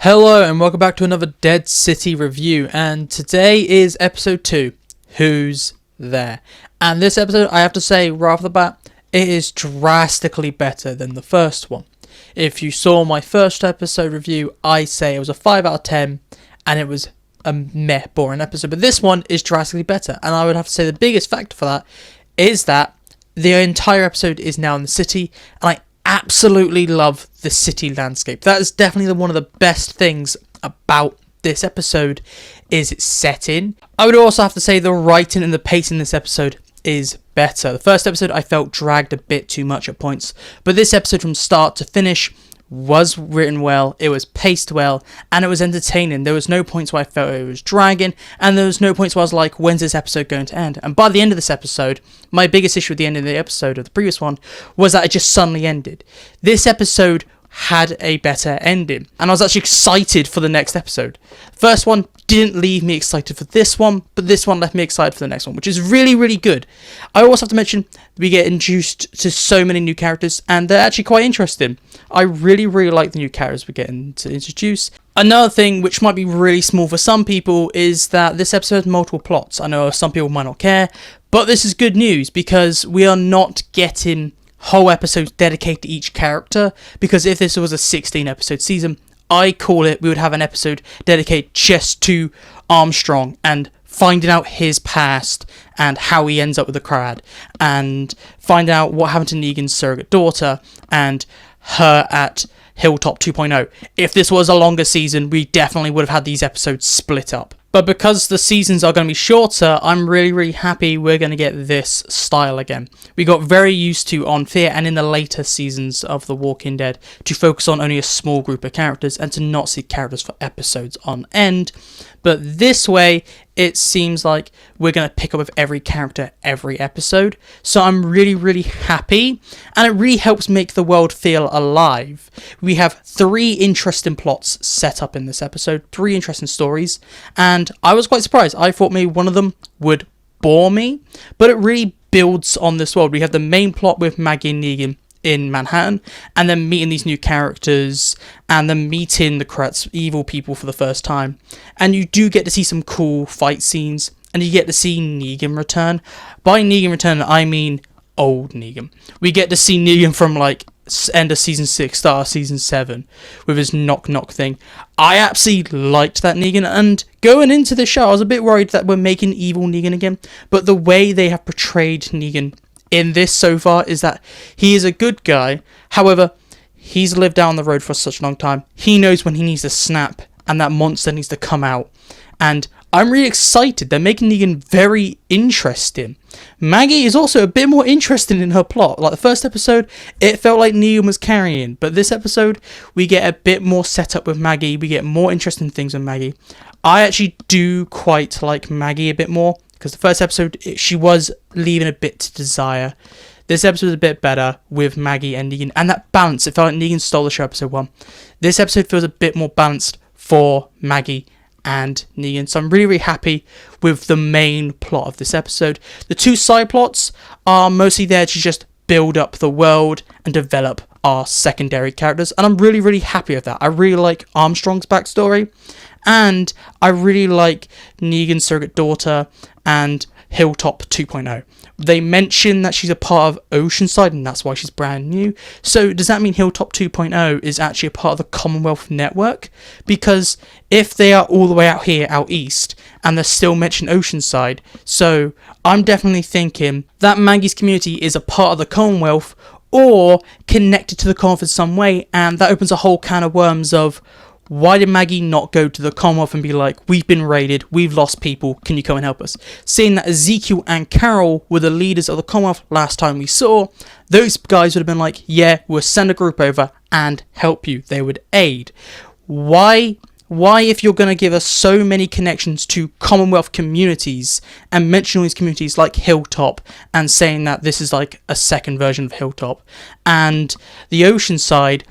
Hello and welcome back to another Dead City review, and today is episode 2, Who's There? And this episode, I have to say right off the bat, it is drastically better than the first one. If you saw my first episode review, I say it was a 5 out of 10 and it was a meh boring episode, but this one is drastically better, and I would have to say the biggest factor for that is that the entire episode is now in the city, and I absolutely love the city landscape. That is definitely one of the best things about this episode is its setting. I would also have to say the writing and the pacing in this episode is better. The first episode I felt dragged a bit too much at points, but this episode from start to finish was written well, it was paced well, and it was entertaining. There was no points where I felt it was dragging, and there was no points where I was like, when's this episode going to end? And by the end of this episode, my biggest issue at the end of the episode of the previous one was that it just suddenly ended. This episode had a better ending, and I was actually excited for the next episode. First one didn't leave me excited for this one, but this one left me excited for the next one, which is really, really good. I also have to mention we get introduced to so many new characters, and they're actually quite interesting. I really, really like the new characters we're getting to introduce. Another thing, which might be really small for some people, is that this episode has multiple plots. I know some people might not care, but this is good news because we are not getting whole episodes dedicated to each character, because if this was a 16 episode season, I call it we would have an episode dedicated just to Armstrong and finding out his past and how he ends up with the Croat, and finding out what happened to Negan's surrogate daughter and her at Hilltop 2.0. If this was a longer season, we definitely would have had these episodes split up. But because the seasons are going to be shorter, I'm really, really happy we're going to get this style again. We got very used to on Fear and in the later seasons of The Walking Dead to focus on only a small group of characters and to not see characters for episodes on end. But this way, it seems like we're going to pick up with every character every episode. So I'm really, really happy, and it really helps make the world feel alive. We have 3 interesting plots set up in this episode, 3 interesting stories, and I was quite surprised. I thought maybe one of them would bore me, but it really builds on this world. We have the main plot with Maggie and Negan in Manhattan, and then meeting these new characters, and then meeting the Croat's evil people for the first time. And you do get to see some cool fight scenes, and you get to see Negan return. By Negan return, I mean old Negan. We get to see Negan from like end of season 6, start of season 7, with his knock knock thing. I absolutely liked that Negan, and going into the show, I was a bit worried that we're making evil Negan again, but the way they have portrayed Negan in this so far is that he is a good guy. However, he's lived down the road for such a long time. He knows when he needs to snap and that monster needs to come out. And I'm really excited. They're making Negan very interesting. Maggie is also a bit more interesting in her plot. Like the first episode, it felt like Negan was carrying. But this episode, we get a bit more setup with Maggie. We get more interesting things with Maggie. I actually do quite like Maggie a bit more, because the first episode, she was leaving a bit to desire. This episode is a bit better with Maggie and Negan. And that balance, it felt like Negan stole the show episode 1. This episode feels a bit more balanced for Maggie and Negan. So I'm really, really happy with the main plot of this episode. The 2 side plots are mostly there to just build up the world and develop our secondary characters. And I'm really, really happy with that. I really like Armstrong's backstory. And I really like Negan's surrogate daughter and Hilltop 2.0. They mention that she's a part of Oceanside, and that's why she's brand new. So does that mean Hilltop 2.0 is actually a part of the Commonwealth Network? Because if they are all the way out here, out east, and they're still mentioning Oceanside, so I'm definitely thinking that Maggie's community is a part of the Commonwealth or connected to the Commonwealth in some way, and that opens a whole can of worms of, why did Maggie not go to the Commonwealth and be like, we've been raided, we've lost people, can you come and help us? Seeing that Ezekiel and Carol were the leaders of the Commonwealth last time we saw, those guys would have been like, yeah, we'll send a group over and help you. They would aid. Why, if you're going to give us so many connections to Commonwealth communities and mention all these communities like Hilltop and saying that this is like a second version of Hilltop and the Oceanside,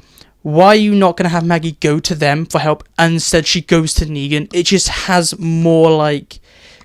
why are you not going to have Maggie go to them for help and instead she goes to Negan? It just has more like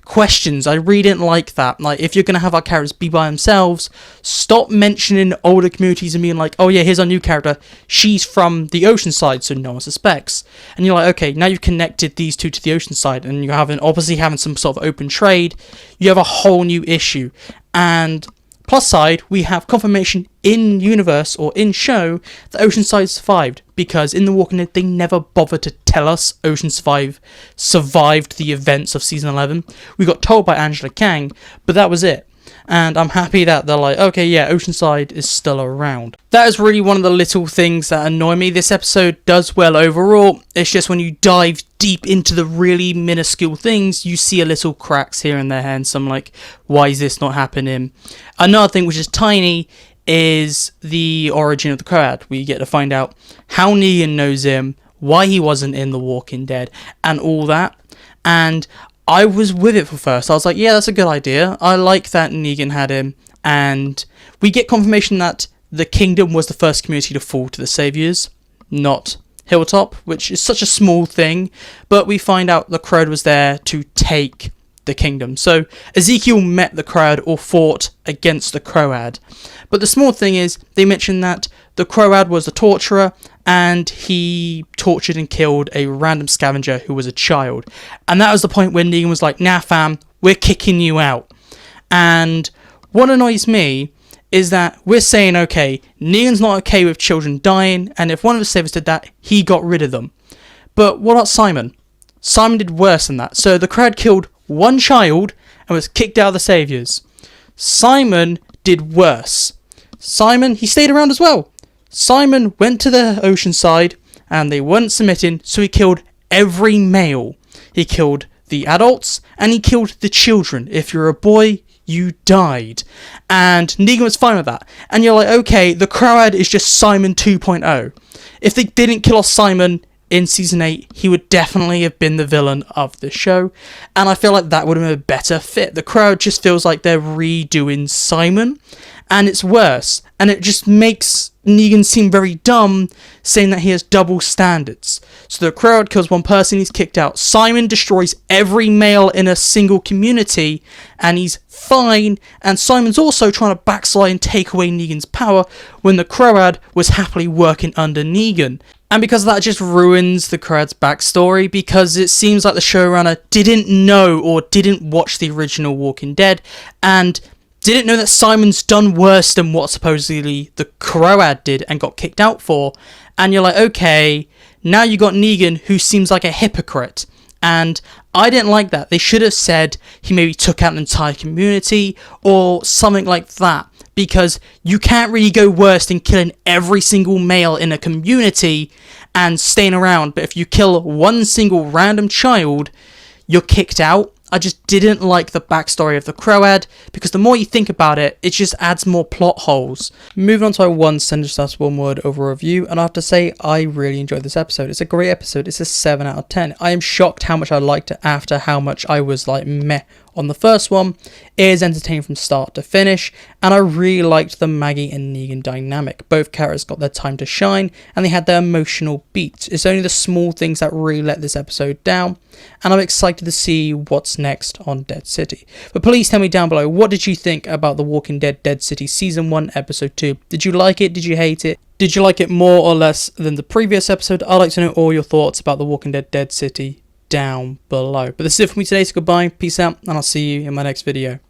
questions. I really didn't like that. Like, if you're going to have our characters be by themselves, stop mentioning older communities and being like, oh yeah, here's our new character. She's from the ocean side, so no one suspects. And you're like, okay, now you've connected these two to the ocean side, and you're obviously having some sort of open trade. You have a whole new issue. And plus side, we have confirmation in universe or in show that Oceanside survived, because in The Walking Dead they never bothered to tell us Oceanside survived the events of season 11. We got told by Angela Kang, but that was it. And I'm happy that they're like, okay, yeah, Oceanside is still around. That is really one of the little things that annoy me. This episode does well overall. It's just when you dive deep into the really minuscule things, you see a little cracks here and there, and some like, why is this not happening? Another thing which is tiny is the origin of the Croat. We get to find out how Negan knows him, why he wasn't in The Walking Dead, and all that. And I was with it for first. I was like, yeah, that's a good idea. I like that Negan had him. And we get confirmation that the Kingdom was the first community to fall to the Saviors, not Hilltop, which is such a small thing. But we find out the Croat was there to take the Kingdom. So Ezekiel met the Croat or fought against the Croat. But the small thing is, they mentioned that the Croat was a torturer, and he tortured and killed a random scavenger who was a child. And that was the point where Negan was like, nah fam, we're kicking you out. And what annoys me is that we're saying, okay, Negan's not okay with children dying, and if one of the Saviors did that, he got rid of them. But what about Simon? Simon did worse than that. So the Croat killed one child and was kicked out of the Saviors. Simon did worse. Simon, he stayed around as well. Simon went to the ocean side and they weren't submitting, so he killed every male. He killed the adults and he killed the children. If you're a boy, you died. And Negan was fine with that. And you're like, okay, the Croat is just Simon 2.0. If they didn't kill off Simon in season 8, he would definitely have been the villain of the show. And I feel like that would have been a better fit. The Croat just feels like they're redoing Simon. And it's worse. And it just makes Negan seem very dumb, saying that he has double standards. So the Croat kills one person, he's kicked out. Simon destroys every male in a single community, and he's fine. And Simon's also trying to backslide and take away Negan's power when the Croat was happily working under Negan. And because of that, it just ruins the Croat's backstory, because it seems like the showrunner didn't know or didn't watch the original Walking Dead, and didn't know that Simon's done worse than what supposedly the Croat did and got kicked out for. And you're like, okay, now you got Negan, who seems like a hypocrite. And I didn't like that. They should have said he maybe took out an entire community or something like that. Because you can't really go worse than killing every single male in a community and staying around. But if you kill one single random child, you're kicked out. I just didn't like the backstory of the Croat, because the more you think about it, it just adds more plot holes. Moving on to our one sentence, one word over review, and I have to say, I really enjoyed this episode. It's a great episode. It's a 7 out of 10. I am shocked how much I liked it after how much I was like meh on the first one. It is entertaining from start to finish, and I really liked the Maggie and Negan dynamic. Both characters got their time to shine, and they had their emotional beats. It's only the small things that really let this episode down, and I'm excited to see what's next on Dead City. But please tell me down below, what did you think about The Walking Dead Dead City Season 1 Episode 2? Did you like it? Did you hate it? Did you like it more or less than the previous episode? I'd like to know all your thoughts about The Walking Dead Dead City down below. But this is it for me today, so goodbye, peace out, and I'll see you in my next video.